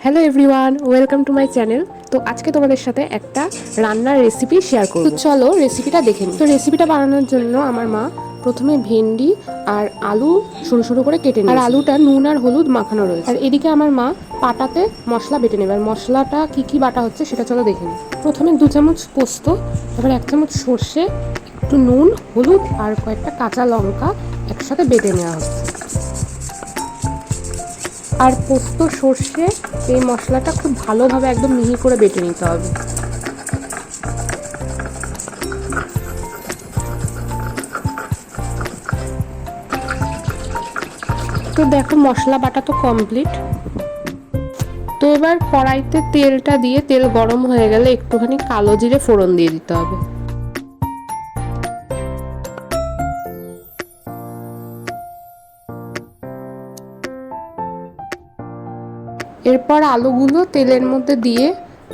Hello everyone, welcome to my channel. তো আজকে তোমাদের সাথে একটা রান্নার রেসিপি শেয়ার করব। তো চলো রেসিপিটা দেখে নিই। তো রেসিপিটা বানানোর জন্য আমার মা প্রথমে ভেন্ডি আর আলু সরু সরু করে কেটে নেয়, আর আলুটা নুন আর হলুদ মাখানো রয়েছে। আর এদিকে আমার মা পাটাতে মশলা বেটে নেবে। আর মশলাটা কি কি বাটা হচ্ছে সেটা চলো দেখে নিই। প্রথমে 2 চামচ পোস্ত, তারপরে 1 চামচ সর্ষে, একটু নুন, হলুদ আর কয়েকটা কাঁচা লঙ্কা একসাথে বেটে নেওয়া হচ্ছে। আর পোস্ত সর্ষে এই মশলাটা খুব ভালোভাবে একদম মিহি করে বেটে নিতে হবে। তো দেখো মশলা বাটা তো কমপ্লিট। তো এবার কড়াইতে তেলটা দিয়ে তেল গরম হয়ে গেলে একটুখানি কালো জিরে ফোড়ন দিয়ে দিতে হবে। এরপর আলুগুলো তেলের মধ্যে দিয়ে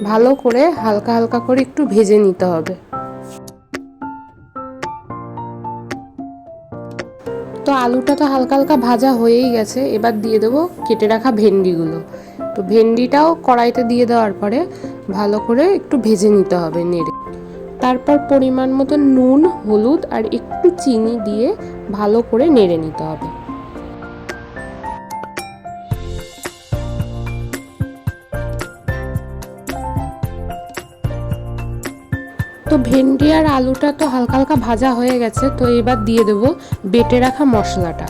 ভালো করে হালকা হালকা করে একটু ভেজে নিতে হবে। তো আলুটা তো হালকা হালকা ভাজা হয়েই গেছে, এবার দিয়ে দেবো কেটে রাখা ভেন্ডিগুলো। তো ভেন্ডিটাও কড়াইতে দিয়ে দেওয়ার পরে ভালো করে একটু ভেজে নিতে হবে নেড়ে। তারপর পরিমাণ মতো নুন, হলুদ আর একটু চিনি দিয়ে ভালো করে নেড়ে নিতে হবে। তো ভেন্ডি আর আলুটা তো হালকা হালকা ভাজা হয়ে গেছে, তো এবার দিয়ে দেবো বেটে রাখা মশলাটা।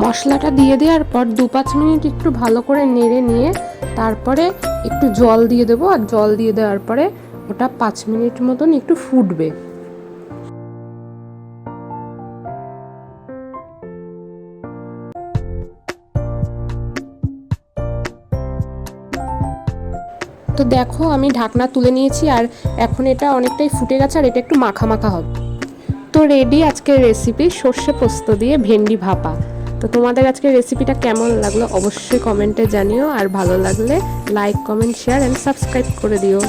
মশলাটা দিয়ে দেওয়ার পর 2-5 মিনিট একটু ভালো করে নেড়ে নিয়ে তারপরে একটু জল দিয়ে দেবো। আর জল দিয়ে দেওয়ার পরে ওটা 5 মিনিট মতন একটু ফুটবে। তো দেখো আমি ঢাকনা তুলে নিয়েছি, আর এখন এটা অনেকটাই ফুটে গেছে আর এটা একটু মাখা মাখা হবে। তো রেডি আজকের রেসিপি সর্ষে পোস্ত দিয়ে ভেন্ডি ভাপা। তো তোমাদের আজকের রেসিপিটা কেমন লাগলো অবশ্যই কমেন্টে জানিও, আর ভালো লাগলে like, comment, share and subscribe করে দিও।